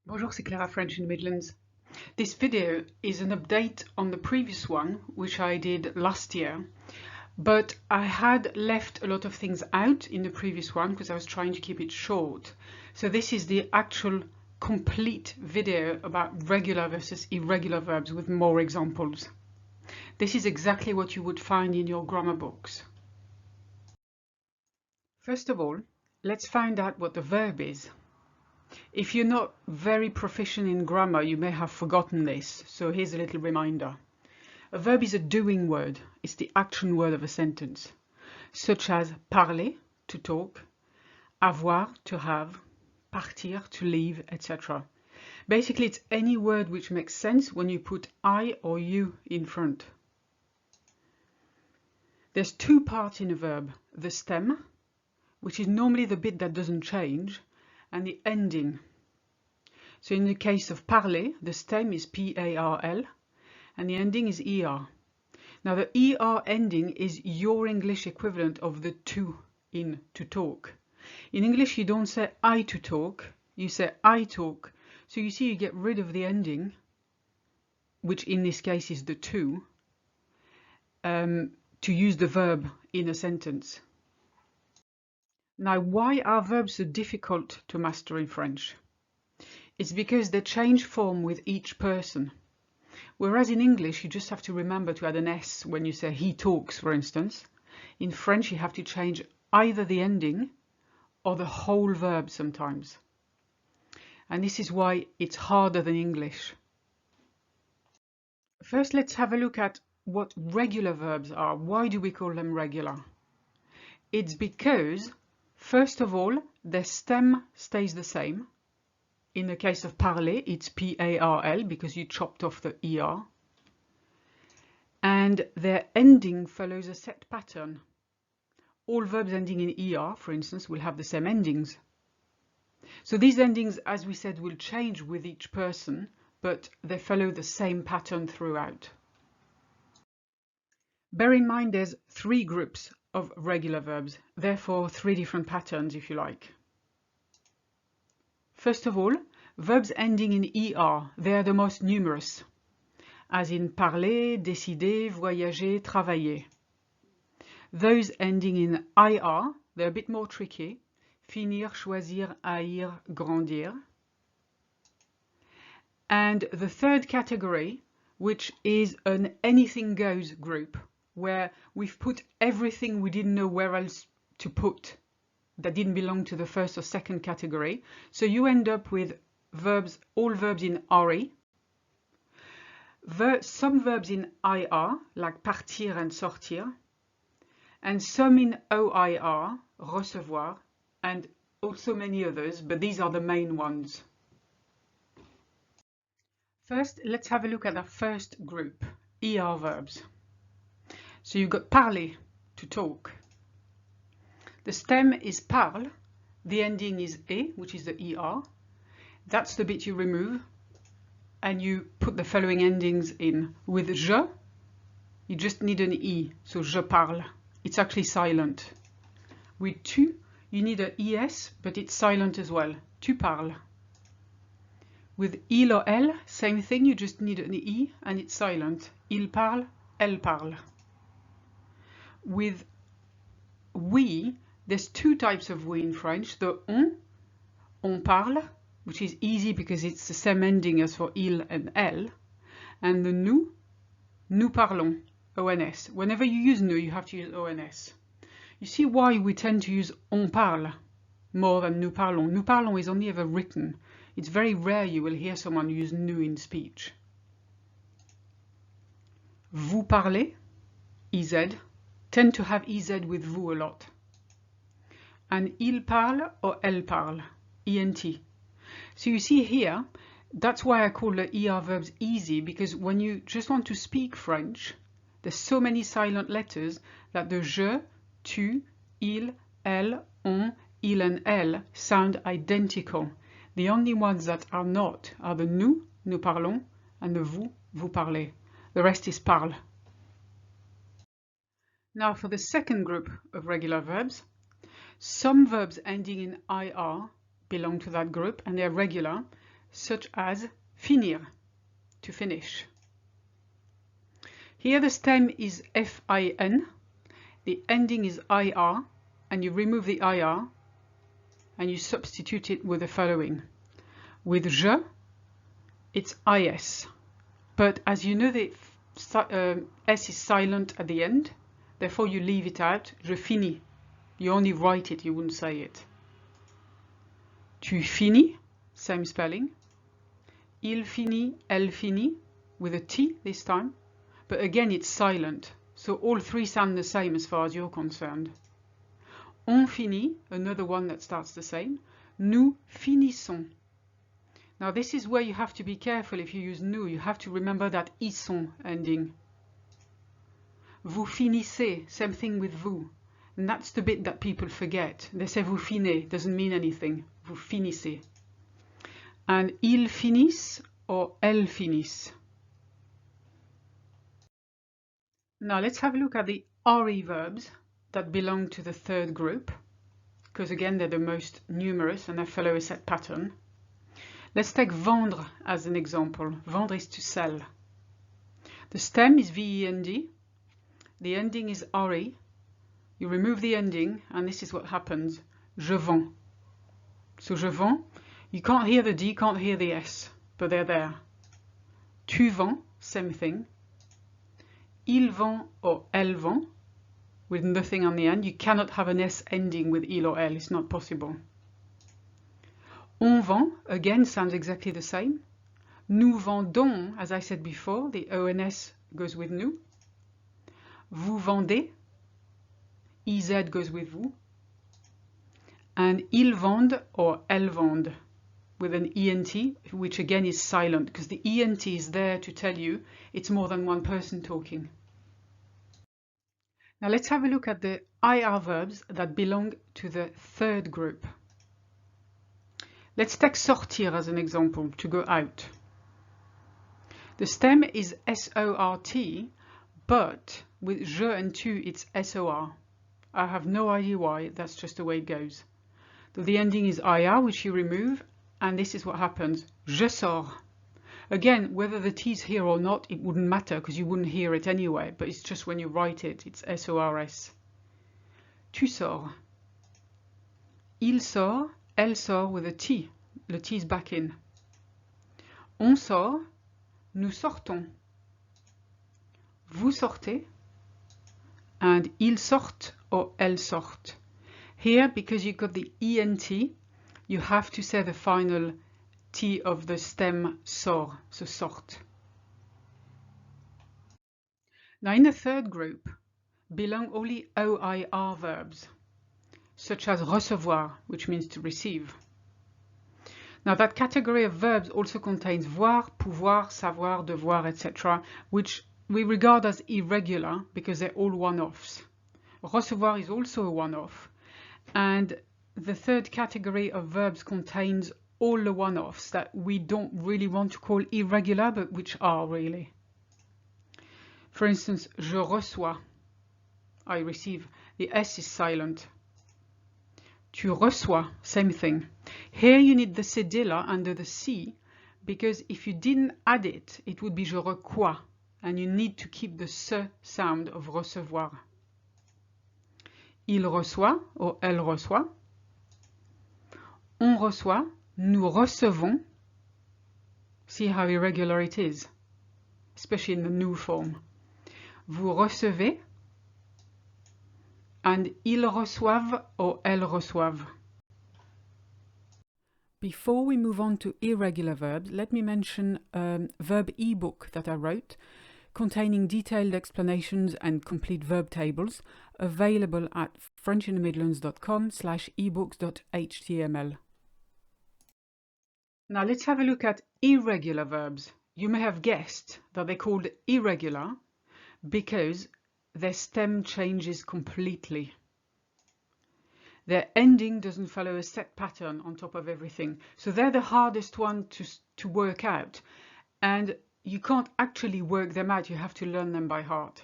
Bonjour, c'est Clara French in the Midlands. This video is an update on the previous one, which I did last year, but I had left a lot of things out in the previous one because I was trying to keep it short. So this is the actual complete video about regular versus irregular verbs with more examples. This is exactly what you would find in your grammar books. First of all, let's find out what the verb is. If you're not very proficient in grammar, you may have forgotten this, so here's a little reminder. A verb is a doing word. It's the action word of a sentence, such as parler, to talk, avoir, to have, partir, to leave, etc. Basically, it's any word which makes sense when you put I or you in front. There's two parts in a verb, the stem, which is normally the bit that doesn't change, and the ending. So in the case of parler, the stem is P-A-R-L and the ending is ER. Now the ER ending is your English equivalent of the to in to talk. In English you don't say I to talk, you say I talk. So you see you get rid of the ending, which in this case is the to use the verb in a sentence. Now, why are verbs so difficult to master in French? It's because they change form with each person. Whereas in English, you just have to remember to add an S when you say he talks, for instance. In French, you have to change either the ending or the whole verb sometimes. And this is why it's harder than English. First, let's have a look at what regular verbs are. Why do we call them regular? It's because first of all, their stem stays the same. In the case of parler, it's P-A-R-L because you chopped off the ER. And their ending follows a set pattern. All verbs ending in ER, for instance, will have the same endings. So these endings, as we said, will change with each person, but they follow the same pattern throughout. Bear in mind there's three groups of regular verbs, therefore three different patterns if you like. First of all, verbs ending in ER, they are the most numerous, as in parler, décider, voyager, travailler. Those ending in IR, they're a bit more tricky, finir, choisir, haïr, grandir. And the third category, which is an anything goes group, where we've put everything we didn't know where else to put that didn't belong to the first or second category. So you end up with verbs, all verbs in RE, some verbs in IR, like partir and sortir, and some in OIR, recevoir, and also many others, but these are the main ones. First, let's have a look at our first group, ER verbs. So you've got parler, to talk. The stem is parle, the ending is e, which is the ER. That's the bit you remove, and you put the following endings in. With je, you just need an E, so je parle. It's actually silent. With tu, you need an ES, but it's silent as well. Tu parles. With il or elle, same thing, you just need an E, and it's silent. Il parle, elle parle. With we, there's two types of we in French. The on parle, which is easy because it's the same ending as for il and elle. And the nous parlons, ONS. Whenever you use nous, you have to use ONS. You see why we tend to use on parle more than nous parlons. Nous parlons is only ever written. It's very rare you will hear someone use nous in speech. Vous parlez, EZ, tend to have EZ with vous a lot. And il parle or elle parle, ENT. So you see here, that's why I call the ER verbs easy, because when you just want to speak French, there's so many silent letters that the je, tu, il, elle, on, il and elle sound identical. The only ones that are not are the nous parlons, and the vous parlez. The rest is parle. Now for the second group of regular verbs, some verbs ending in IR belong to that group and they're regular. such as finir, to finish. Here the stem is fin, the ending is ir, and you remove the ir and you substitute it with the following. With je, it's is, but as you know the s is silent at the end, therefore you leave it out. Je finis. You only write it, you wouldn't say it. Tu finis, same spelling. Il finit, elle finit, with a T this time, but again it's silent, so all three sound the same as far as you're concerned. On finit, another one that starts the same. Nous finissons. Now this is where you have to be careful if you use nous, you have to remember that isson ending. Vous finissez, same thing with vous. And that's the bit that people forget. They say vous finez, doesn't mean anything. Vous finissez. And ils finissent or elles finissent. Now let's have a look at the RE verbs that belong to the third group, because again they're the most numerous and they follow a set pattern. Let's take vendre as an example. Vendre is to sell. The stem is VEND, the ending is RE. You remove the ending and this is what happens. Je vends. So je vends, you can't hear the D, can't hear the S, but they're there. Tu vends, same thing. Il vend or elle vend, with nothing on the end. You cannot have an S ending with il or elle, it's not possible. On vend, again, sounds exactly the same. Nous vendons, as I said before, the ONS goes with nous. Vous vendez, IZ goes with vous. And ils vendent or elles vendent, with an ENT, which again is silent, because the ENT is there to tell you it's more than one person talking. Now let's have a look at the IR verbs that belong to the third group. Let's take sortir as an example, to go out. The stem is SORT, but with je and tu it's SOR. I have no idea why, that's just the way it goes. The ending is IR, which you remove, and this is what happens. Je sors. Again, whether the T is here or not, it wouldn't matter because you wouldn't hear it anyway, but it's just when you write it, it's SORS. Tu sors. Il sort, elle sort with a T. The T is back in. On sort, nous sortons. Vous sortez, and ils sortent or elles sortent. Here, because you've got the ENT, you have to say the final T of the stem sort, so sort. Now in the third group belong only OIR verbs, such as recevoir, which means to receive. Now that category of verbs also contains voir, pouvoir, savoir, devoir, etc., which we regard as irregular because they're all one-offs. Recevoir is also a one-off, and the third category of verbs contains all the one-offs that we don't really want to call irregular, but which are really. For instance, je reçois, I receive. The S is silent. Tu reçois, same thing. Here you need the cedilla under the C, because if you didn't add it, it would be je reçois, and you need to keep the se sound of recevoir. Il reçoit or elle reçoit. On reçoit, nous recevons. See how irregular it is, especially in the nous form. Vous recevez, and ils reçoivent or elles reçoivent. Before we move on to irregular verbs, let me mention a verb ebook that I wrote, containing detailed explanations and complete verb tables, available at frenchinthemidlands.com/ebooks.html. Now let's have a look at irregular verbs. You may have guessed that they're called irregular because their stem changes completely. Their ending doesn't follow a set pattern on top of everything. So they're the hardest one to work out. And you can't actually work them out, you have to learn them by heart.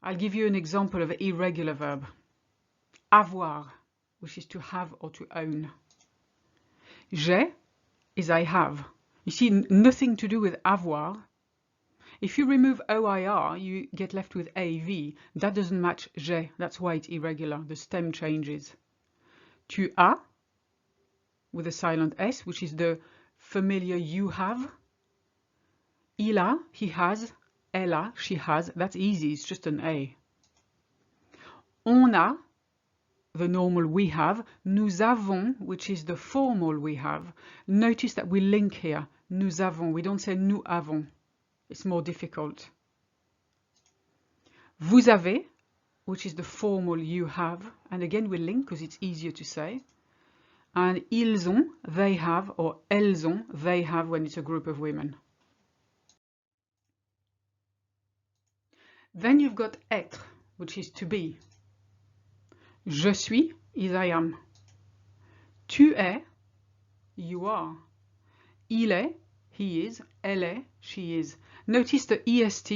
I'll give you an example of an irregular verb. Avoir. which is to have or to own. J'ai is I have. You see, nothing to do with avoir. If you remove OIR, you get left with AV. That doesn't match j'ai. That's why it's irregular. The stem changes. Tu as, with a silent S, which is the familiar you have. Il a, he has. Elle a, she has. That's easy. It's just an A. On a, the normal we have. Nous avons, which is the formal we have. Notice that we link here. Nous avons. We don't say nous avons. It's more difficult. Vous avez, which is the formal you have. And again, we link because it's easier to say. And ils ont, they have, or elles ont, they have when it's a group of women. Then you've got être, which is to be. Je suis is I am. Tu es, you are. Il est, he is. Elle est, she is. Notice the est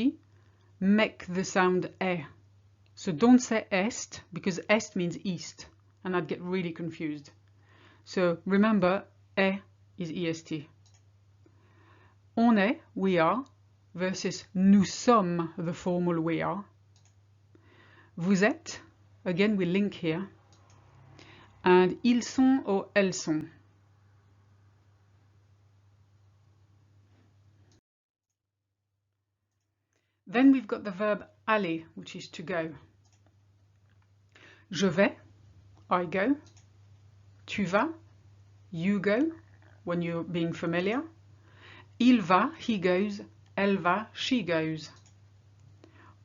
make the sound e. So don't say est, because est means east, and I'd get really confused. So remember, e is est. On est, we are, versus nous sommes, the formal we are. Vous êtes, again we link here. And ils sont or elles sont. Then we've got the verb aller, which is to go. Je vais, I go. Tu vas, you go, when you're being familiar. Il va, he goes. Elle va, she goes.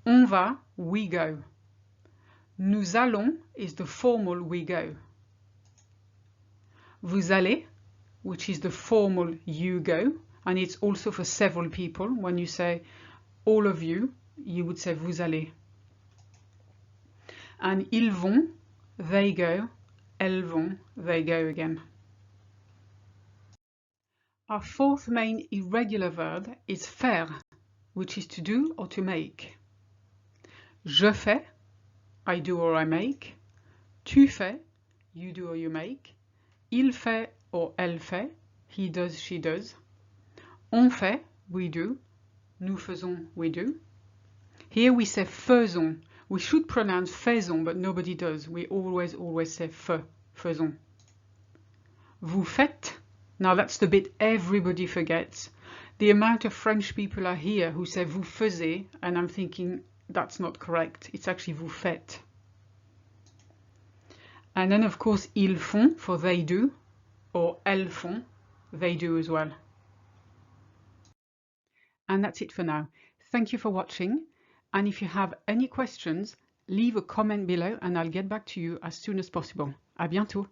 On va, we go. Nous allons is the formal we go. Vous allez, which is the formal you go, and it's also for several people. When you say all of you, you would say vous allez. And ils vont, they go. Elles vont, they go again. Our fourth main irregular verb is faire, which is to do or to make. Je fais, I do or I make. Tu fais, you do or you make. Il fait or elle fait, he does, she does. On fait, we do. Nous faisons, we do. Here we say faisons. We should pronounce faisons, but nobody does. We always say faisons. Vous faites. Now that's the bit everybody forgets. The amount of French people are here who say vous faisiez, and I'm thinking that's not correct. It's actually vous faites. And then of course ils font for they do, or elles font, they do as well. And that's it for now. Thank you for watching. And if you have any questions, leave a comment below and I'll get back to you as soon as possible. À bientôt.